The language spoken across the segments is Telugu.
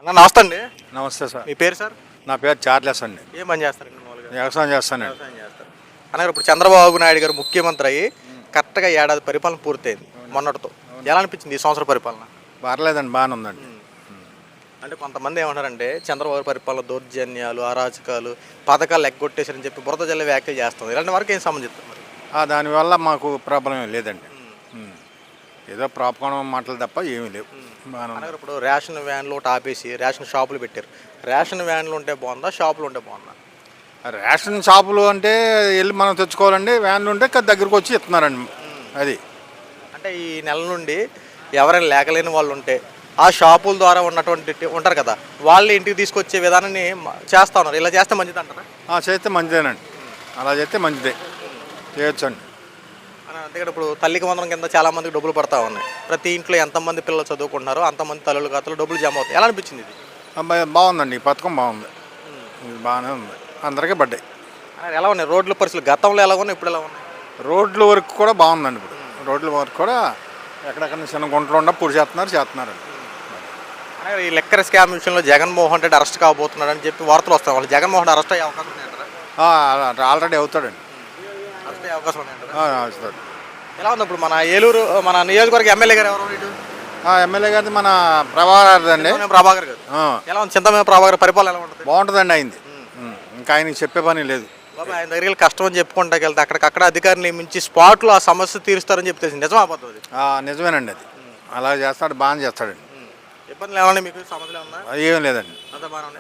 అన్న నమస్తే అండి. నమస్తే సార్. మీ పేరు సార్? నా పేరు చార్లెస్ అండి. ఏం పని చేస్తారండి మామూలుగా? వ్యవసాయం చేస్తానండి. వ్యవసాయం చేస్తారు అన్నారు. ఇప్పుడు చంద్రబాబు నాయుడు గారు ముఖ్యమంత్రి అయ్యి కరెక్ట్గా ఏడాది పరిపాలన పూర్తయింది మొన్నటితో. ఎలా అనిపించింది ఈ సంవత్సర పరిపాలన? పర్లేదండి, బాగానే ఉందండి. అంటే కొంతమంది ఏమంటారంటే చంద్రబాబు పరిపాలన దౌర్జన్యాలు, అరాచకాలు, పథకాలు ఎగ్గొట్టేసారని చెప్పి బురద జల్లే వ్యాఖ్యలు చేస్తుంది. ఇలాంటి వరకు ఏం సంబంధిస్తారు మరి? దానివల్ల మాకు ప్రాబ్లం ఏం లేదండి. ఏదో ప్రాబ్లం మాటలు తప్ప ఏమీ లేవు. బాగానే ఉంది. అన్నారు. ఇప్పుడు రేషన్ వ్యాన్లు ఒకటి ఆపేసి రేషన్ షాపులు పెట్టారు. రేషన్ వ్యాన్లు ఉంటే బాగుందా, షాపులు ఉంటే బాగుందా? రేషన్ షాపులు అంటే వెళ్ళి మనం తెచ్చుకోవాలండి. వ్యాన్లు ఉంటే దగ్గరకు వచ్చి ఇస్తున్నారండి. అది అంటే ఈ నెల నుండి ఎవరైనా లేకలేని వాళ్ళు ఉంటే ఆ షాపుల ద్వారా ఉన్నటువంటి ఉంటారు కదా, వాళ్ళు ఇంటికి తీసుకొచ్చే విధానాన్ని చేస్తా ఉన్నారు. ఇలా చేస్తే మంచిది అంటారా? చేస్తే మంచిదేనండి. అలా చేస్తే మంచిదే, చేయొచ్చండి. అందుకని ఇప్పుడు తల్లికి వందనం కింద చాలా మందికి డబ్బులు పడతా ఉన్నాయి. ప్రతి ఇంట్లో ఎంతమంది పిల్లలు చదువుకుంటున్నారో అంతమంది తల్లుల ఖాతాలో డబ్బులు జమ అవుతాయి. ఎలా అనిపించింది ఇది? బాగుందండి, ఈ పథకం బాగుంది. ఇది బాగానే ఉంది, అందరికీ పడ్డాయి. ఎలా ఉన్నాయి రోడ్ల పరిస్థితులు? గతంలో ఎలా ఉన్నాయి, ఇప్పుడు ఎలా ఉన్నాయి? రోడ్ల వరకు కూడా బాగుందండి. ఇప్పుడు రోడ్ల వరకు కూడా ఎక్కడెక్కడ చిన్న గుంటలు ఉన్న పూడి చేస్తున్నారండి. ఈ లెక్కర్ స్కామ్ విషయంలో జగన్మోహన్ రెడ్డి అరెస్ట్ కాబోతున్నాడు అని చెప్పి వార్తలు వస్తాయి. వాళ్ళు జగన్మోహన్ రెడ్డి అరెస్ట్ అయ్యే అవకాశం ఉన్నాయంటారా? ఆల్రెడీ అవుతాడండి. అరెస్ట్ అయ్యే అవకాశం ఉన్నాయంటారా? అవుతాడు. ఎలా ఉంది ఇప్పుడు మన ఏలూరు మన నియోజకవర్గ ఎమ్మెల్యే గారు ఎవరు? ఎమ్మెల్యే గారిది మన ప్రభాకర్ అండి. ప్రభాకర్ గారు ఎలా ఉంది? చింతమనేని ప్రభాకర్ పరిపాలన ఎలా ఉంటుంది? బాగుంటుందండి అయింది. ఇంకా ఆయనకి చెప్పే పని లేదు. బాబా ఆయన దగ్గరికి కష్టం అని చెప్పుకుంటాకి వెళ్తే అక్కడికక్కడ అధికారులు నియమించి స్పాట్లో ఆ సమస్య తీరుస్తారని చెప్పేసి నిజమా అబద్ధం అది? నిజమేనండి. అది అలా చేస్తాడు, బాగా చేస్తాడండి. ఇబ్బందులు ఏమన్నా మీకు? సమస్యలు ఏమన్నా? ఏం లేదండి.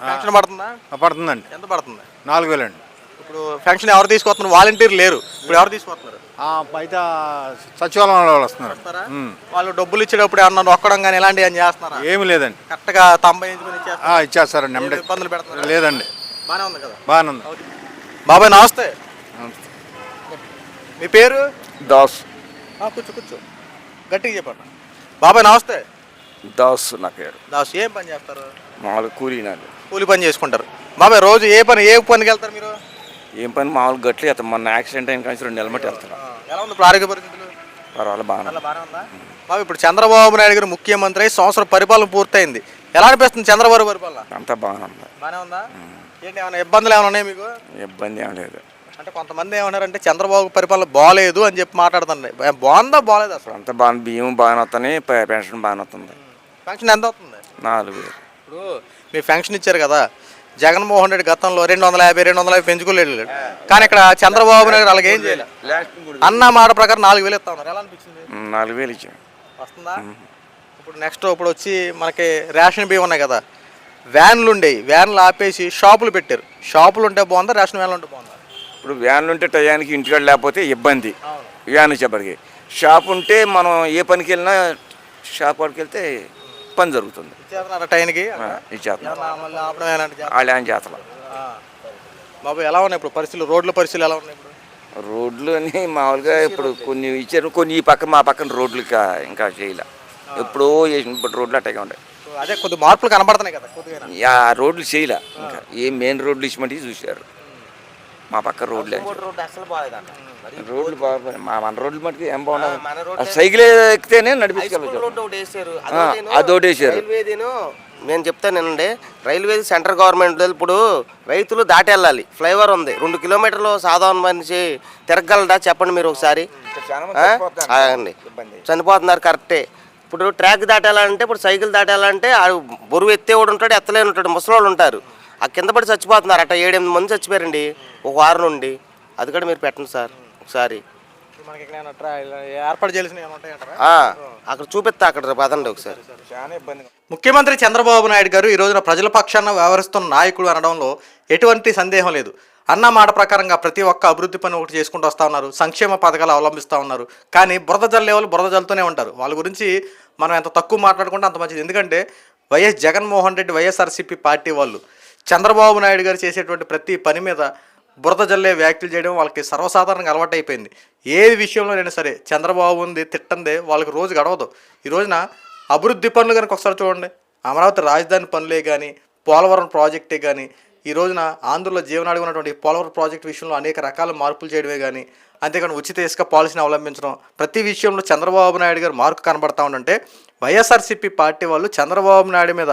పెన్షన్ పడుతుందా? పడుతుందండి. ఎంత పడుతుంది? 4,000 అండి. ఇప్పుడు పెన్షన్ ఎవరు తీసుకొస్తున్నారు? వాలంటీర్ లేరు, ఇప్పుడు ఎవరు తీసుకొస్తున్నారు? బయట సచివాలయం వాళ్ళు వస్తున్నారు. వాళ్ళు డబ్బులు ఇచ్చేటప్పుడు ఏమన్నా నొక్కడం కానీ ఇలాంటివి ఏం చేస్తున్నారు? ఏమి లేదండి. కరెక్ట్గా 90 ఇచ్చేస్తారండి. ఇబ్బందులు పెడతారు? లేదండి, బాగానే ఉంది కదా? బాగానే ఉంది. బాబాయ్ నమస్తే. మీ పేరు? దాస్. కూర్చో గట్టిగా చెప్పండి. బాబాయ్ నమస్తే. దాస్ నా పేరు. దాస్. ఏం పని చేస్తారు? మామూలుగా కూలీ నాడు. కూలి పని చేసుకుంటారు. బాబాయ్ రోజు ఏ పనికి వెళ్తారు మీరు? ఏం పని మామూలు గట్లు వెళ్తాం. మొన్న యాక్సిడెంట్ అయిన కానీ 2 నెలల మట్టి వెళ్తాను. ఎలా ఉంది ఇప్పుడు ఆరోగ్య పరిస్థితులు? పర్వాలేదు, బాగానే ఉందా? బాబు ఇప్పుడు చంద్రబాబు నాయుడు గారు ముఖ్యమంత్రి అయి సంవత్సరం పరిపాలన పూర్తయింది. ఎలా అనిపిస్తుంది చంద్రబాబు పరిపాలన? అంతా బాగానే ఉంది. బాగానే ఉందా? ఏంటి ఏమైనా ఇబ్బందులు ఏమైనా ఉన్నాయి మీకు? ఇబ్బంది ఏం లేదు. అంటే కొంతమంది ఏమన్నారంటే చంద్రబాబు పరిపాలన బాగాలేదు అని చెప్పి మాట్లాడుతుంది. బాగుందా బాగాలేదు అసలు? అంతా బాగా, బియ్యం బాగానే వస్తున్నాయి, పెన్షన్ బాగానే వస్తుంది. పెన్షన్ ఎంత అవుతుంది? 4,000. ఇప్పుడు మీరు పెన్షన్ ఇచ్చారు కదా, జగన్మోహన్ రెడ్డి గతంలో 250 పెంచుకోలేడు. కానీ ఇక్కడ చంద్రబాబు నాయుడు అలాగే ఏం చేయాలి? అన్న మాట ప్రకారం 4,000 ఇస్తా ఉన్నారు. ఎలా అనిపించింది? 4,000 ఇచ్చాను. వస్తుందా? ఇప్పుడు వచ్చి మనకి రేషన్ బియ్యం ఉన్నాయి కదా, వ్యాన్లు ఉండేవి, వ్యాన్లు ఆపేసి షాపులు పెట్టారు. షాపులు ఉంటే బాగుందా, రేషన్ వ్యాన్లు ఉంటే బాగుందా? ఇప్పుడు వ్యాన్లు ఉంటే టయానికి ఇంటికాడ లేకపోతే ఇబ్బంది. వ్యాన్ వచ్చేప్పటికి షాప్ ఉంటే మనం ఏ పనికి వెళ్ళినా షాప్ వాడికి వెళ్తే పని జరుగుతుంది. టైంకి ఇచ్చేస్తున్నారు. వాళ్ళు వాళ్ళు ఏం చేస్తారు. బాబు ఎలా ఉన్నాయి ఇప్పుడు పరిస్థితులు? రోడ్ల పరిస్థితులు ఎలా ఉన్నాయి ఇప్పుడు? రోడ్లు అని మామూలుగా ఇప్పుడు కొన్ని ఇచ్చారు, కొన్ని ఈ పక్క మా పక్కన రోడ్లు ఇంకా చేయలే. ఎప్పుడో చేసిన ఇప్పుడు రోడ్లు అట్టగా ఉంటాయి. అదే కొద్ది మార్పులు కనబడుతున్నాయి కదా కొద్దిగా. ఆ రోడ్లు చేయలే, ఇంకా ఏ మెయిన్ రోడ్లు ఇచ్చిమంటే చూశారు. మా పక్క రోడ్లు రోడ్లు బాగున్నాయి. మన రోడ్లు మటుకు ఏం బాగున్నాయి. సైకిల్ ఎక్కితేనే నడిపించగలరు. అదోటేసారు. నేను చెప్తానండి, రైల్వే సెంట్రల్ గవర్నమెంట్ ఇప్పుడు రైతులు దాటి వెళ్ళాలి. ఫ్లైఓవర్ ఉంది, 2 కిలోమీటర్లు సాధారణ మనిషి తిరగలడా చెప్పండి మీరు ఒకసారి. చనిపోతున్నారు కరెక్టే. ఇప్పుడు ట్రాక్ దాటాలంటే, ఇప్పుడు సైకిల్ దాటాలంటే బరువు ఎత్తేవాడు ఉంటాడు, ఎత్తలేని ఉంటాడు, ముసలోళ్ళు ఉంటారు. ఆ కింద పడి చచ్చిపోతున్నారు. అట్లా 7-8 మంది చచ్చిపోయారండి ఒక వారం నుండి. అది కూడా మీరు పెట్టండి సార్ ఒకసారి. ఏర్పాటు చేయాల్సిన అక్కడ చూపిస్తా, అక్కడ పదండి ఒకసారి. ముఖ్యమంత్రి చంద్రబాబు నాయుడు గారు ఈ రోజున ప్రజల పక్షాన వ్యవహరిస్తున్న నాయకుడు అనడంలో ఎటువంటి సందేహం లేదు. అన్న మాట ప్రకారంగా ప్రతి ఒక్క అభివృద్ధి పని ఒకటి చేసుకుంటూ వస్తూ ఉన్నారు, సంక్షేమ పథకాలు అవలంబిస్తూ ఉన్నారు. కానీ బురద జల్లే వాళ్ళు బురద జల్లుతూనే ఉంటారు. వాళ్ళ గురించి మనం ఎంత తక్కువ మాట్లాడుకుంటే అంత మంచిది. ఎందుకంటే వైఎస్ జగన్మోహన్ రెడ్డి, వైఎస్ఆర్సీపీ పార్టీ వాళ్ళు చంద్రబాబు నాయుడు గారు చేసేటువంటి ప్రతి పని మీద బురద జల్లే వ్యాఖ్యలు చేయడం వాళ్ళకి సర్వసాధారణంగా అలవాటు అయిపోయింది. ఏ విషయంలోనైనా సరే చంద్రబాబు ఉంది తిట్టందే వాళ్ళకి రోజు గడవదు. ఈ రోజున అభివృద్ధి పనులు కనుక ఒకసారి చూడండి, అమరావతి రాజధాని పనులే కానీ, పోలవరం ప్రాజెక్టే కానీ, ఈ రోజున ఆంధ్రలో జీవనాడి ఉన్నటువంటి పోలవరం ప్రాజెక్టు విషయంలో అనేక రకాల మార్పులు చేయడమే కానీ, అంతేకాని ఉచిత ఇసుక పాలసీని అవలంబించడం, ప్రతి విషయంలో చంద్రబాబు నాయుడు గారు మార్పు కనబడతా ఉంటే వైఎస్ఆర్సీపీ పార్టీ వాళ్ళు చంద్రబాబు నాయుడు మీద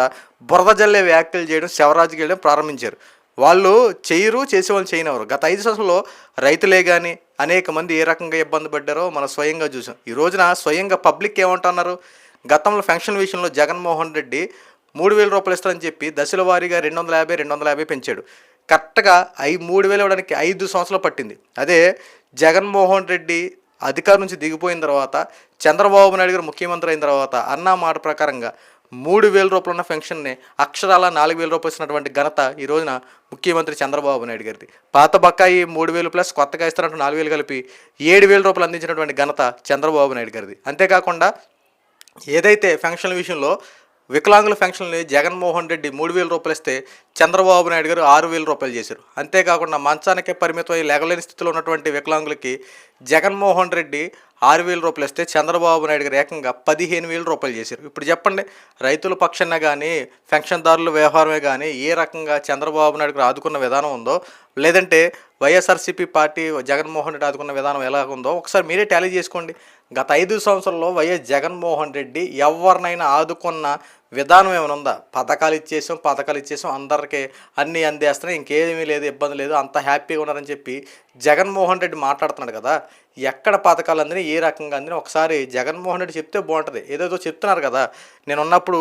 బురద జల్లే వ్యాఖ్యలు చేయడం, శవరాజు చేయడం ప్రారంభించారు. వాళ్ళు చేయరు, చేసేవాళ్ళు చేయనివ్వరు. గత 5 సంవత్సరంలో రైతులే కానీ అనేక మంది ఏ రకంగా ఇబ్బంది పడ్డారో మనం స్వయంగా చూసాం. ఈ రోజున స్వయంగా పబ్లిక్ ఏమంటున్నారు? గతంలో పెన్షన్ విషయంలో జగన్మోహన్ రెడ్డి 3,000 రూపాయలు ఇస్తారని చెప్పి దశల వారీగా 250 పెంచాడు. కరెక్ట్గా 3,000 ఇవ్వడానికి 5 సంవత్సరాలు పట్టింది. అదే జగన్మోహన్ రెడ్డి అధికారం నుంచి దిగిపోయిన తర్వాత, చంద్రబాబు నాయుడు గారు ముఖ్యమంత్రి అయిన తర్వాత అన్న మాట ప్రకారంగా 3,000 రూపాయలు ఉన్న పెన్షన్ని అక్షరాల 4,000 రూపాయలు ఇస్తున్నటువంటి ఘనత ఈ రోజున ముఖ్యమంత్రి చంద్రబాబు నాయుడు గారిది. పాత బకాయి 3,000 ప్లస్ కొత్తగా ఇస్తున్నట్టు 4,000 కలిపి 7,000 రూపాయలు అందించినటువంటి ఘనత చంద్రబాబు నాయుడు గారిది. అంతేకాకుండా ఏదైతే పెన్షన్ల విషయంలో వికలాంగుల పెన్షన్ని జగన్మోహన్ రెడ్డి 3,000 రూపాయలు ఇస్తే చంద్రబాబు నాయుడు గారు 6,000 రూపాయలు చేశారు. అంతేకాకుండా మంచానికే పరిమితమై లేగలేని స్థితిలో ఉన్నటువంటి వికలాంగులకి జగన్మోహన్ రెడ్డి 6,000 రూపాయలు ఇస్తే చంద్రబాబు నాయుడు గారు ఏకంగా 15,000 రూపాయలు చేశారు. ఇప్పుడు చెప్పండి, రైతుల పక్షాన కానీ పెన్షన్దారుల వ్యవహారమే కానీ ఏ రకంగా చంద్రబాబు నాయుడు గారు ఆదుకున్న విధానం ఉందో, లేదంటే వైఎస్ఆర్సీపీ పార్టీ జగన్మోహన్ రెడ్డి ఆదుకున్న విధానం ఎలా ఉందో ఒకసారి మీరే టాలీ చేసుకోండి. గత 5 సంవత్సరాల్లో వైఎస్ జగన్మోహన్ రెడ్డి ఎవరినైనా ఆదుకున్న విధానం ఏమైనా ఉందా? పథకాలు ఇచ్చేసాం, అందరికీ అన్నీ అందేస్తున్నాయి, ఇంకేమీ లేదు, ఇబ్బంది లేదు, అంత హ్యాపీగా ఉన్నారని చెప్పి జగన్మోహన్ రెడ్డి మాట్లాడుతున్నాడు కదా. ఎక్కడ పథకాలు అందినా, ఏ రకంగా అందినా ఒకసారి జగన్మోహన్ రెడ్డి చెప్తే బాగుంటుంది. ఏదేదో చెప్తున్నారు కదా, నేను ఉన్నప్పుడు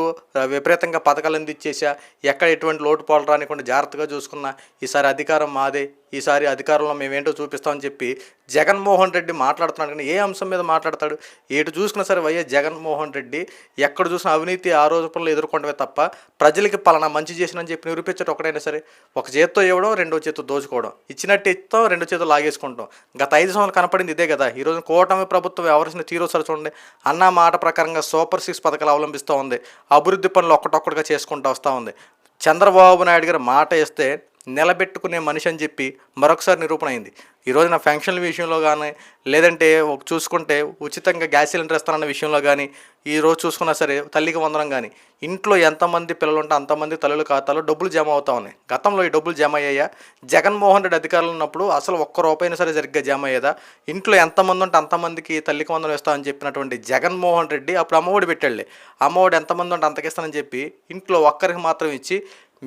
విపరీతంగా పథకాలు అందించేసా, ఎక్కడ ఎటువంటి లోటుపాట్లు రానికుండా జాగ్రత్తగా చూసుకున్నా, ఈసారి అధికారం మాదే, ఈసారి అధికారంలో మేమేంటో చూపిస్తామని చెప్పి జగన్మోహన్ రెడ్డి మాట్లాడుతున్నాడు. కానీ ఏ అంశం మీద మాట్లాడతాడు? ఎటు చూసుకున్నా సరే వైఎస్ జగన్మోహన్ రెడ్డి ఎక్కడ చూసినా అవినీతి ఆరోపణలు ఎదుర్కొంటమే తప్ప ప్రజలకి పలానా మంచి చేసినని చెప్పి నిరూపించడం ఒకటైనా సరే ఒక చేత్తో ఇవ్వడం, రెండో చేత్తో దోచుకోవడం, ఇచ్చినట్టు ఇస్తాం, రెండో చేత్తో లాగేసుకుంటాం. గత 5 సంవత్సరాలు కనపడింది ఇదే కదా. ఈరోజు కూటమి ప్రభుత్వం వ్యవహరిస్తున్న తీరోసారి చూడండి. అన్న మాట ప్రకారంగా సూపర్ 6 పథకాలు అవలంబిస్తూ ఉంది, అభివృద్ధి పనులు ఒక్కటొక్కటిగా చేసుకుంటూ వస్తూ ఉంది. చంద్రబాబు నాయుడు గారు మాట ఇస్తే నిలబెట్టుకునే మనిషి అని చెప్పి మరొకసారి నిరూపణ అయింది. ఈరోజు నా పెన్షన్ల విషయంలో కానీ, లేదంటే చూసుకుంటే ఉచితంగా గ్యాస్ సిలిండర్ ఇస్తానన్న విషయంలో కానీ, ఈరోజు చూసుకున్నా సరే తల్లికి వందనం కానీ, ఇంట్లో ఎంతమంది పిల్లలు ఉంటే అంతమంది తల్లుల ఖాతాలో డబ్బులు జమ అవుతా ఉన్నాయి. గతంలో ఈ డబ్బులు జమ అయ్యాయా? జగన్మోహన్ రెడ్డి అధికారులు ఉన్నప్పుడు అసలు ఒక్క రూపాయినా సరే సరిగ్గా జమ అయ్యేదా? ఇంట్లో ఎంతమంది ఉంటే అంతమందికి తల్లికి వందనం ఇస్తామని చెప్పినటువంటి జగన్మోహన్ రెడ్డి అప్పుడు అమ్మఒడి పెట్టాడులే, అమ్మఒడి ఎంతమంది ఉంటే అంతకిస్తానని చెప్పి ఇంట్లో ఒక్కరికి మాత్రం ఇచ్చి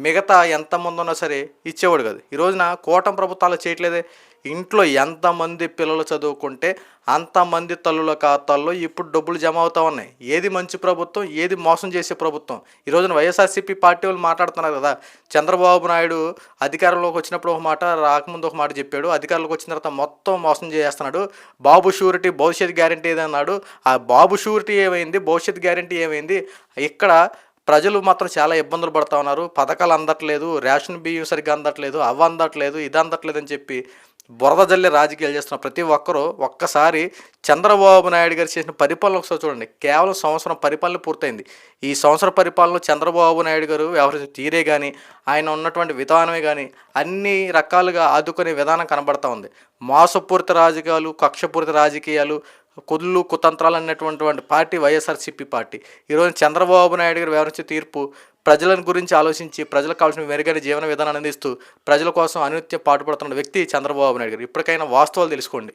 మిగతా ఎంతమంది ఉన్నా సరే ఇచ్చేవాడు కాదు. ఈ రోజున కూటమి ప్రభుత్వాలు చేయట్లేదే. ఇంట్లో ఎంతమంది పిల్లలు చదువుకుంటే అంతమంది తల్లుల ఖాతాల్లో ఇప్పుడు డబ్బులు జమ అవుతా ఉన్నాయి. ఏది మంచి ప్రభుత్వం, ఏది మోసం చేసే ప్రభుత్వం? ఈ రోజున వైఎస్ఆర్సీపీ పార్టీ వాళ్ళు మాట్లాడుతున్నారు కదా, చంద్రబాబు నాయుడు అధికారంలోకి వచ్చినప్పుడు ఒక మాట, రాకముందు ఒక మాట చెప్పాడు, అధికారంలోకి వచ్చిన తర్వాత మొత్తం మోసం చేస్తున్నాడు, బాబు షూరిటీ భవిష్యత్ గ్యారంటీ ఏదన్నాడు, ఆ బాబు షూరిటీ ఏమైంది, భవిష్యత్ గ్యారంటీ ఏమైంది? ఇక్కడ ప్రజలు మాత్రం చాలా ఇబ్బందులు పడుతూ ఉన్నారు. పథకాలు అందట్లేదు, రేషన్ బియ్యం సరిగ్గా అందట్లేదు, అవి అందట్లేదు, ఇది అందట్లేదు అని చెప్పి బురద జల్లే రాజకీయాలు చేస్తున్న ప్రతి ఒక్కరూ ఒక్కసారి చంద్రబాబు నాయుడు గారు చేసిన పరిపాలన ఒకసారి చూడండి. కేవలం సంవత్సరం పరిపాలన పూర్తయింది. ఈ సంవత్సర పరిపాలనలో చంద్రబాబు నాయుడు గారు వ్యవహరించిన తీరే కానీ, ఆయన ఉన్నటువంటి విధానమే కానీ అన్ని రకాలుగా ఆదుకునే విధానం కనబడతా ఉంది. మోసపూరిత రాజకీయాలు, కక్షపూరిత రాజకీయాలు, కుళ్ళు కుతంత్రాలు అన్నటువంటి పార్టీ వైఎస్ఆర్సీపీ పార్టీ. ఈరోజు చంద్రబాబు నాయుడు గారు వ్యవహరించే తీర్పు ప్రజలను గురించి ఆలోచించి ప్రజలకు కావాల్సిన మెరుగైన జీవన విధానాన్ని అందిస్తూ ప్రజల కోసం అనునిత్యం పాటుపడుతున్న వ్యక్తి చంద్రబాబు నాయుడు గారు. ఇప్పటికైనా వాస్తవాలు తెలుసుకోండి.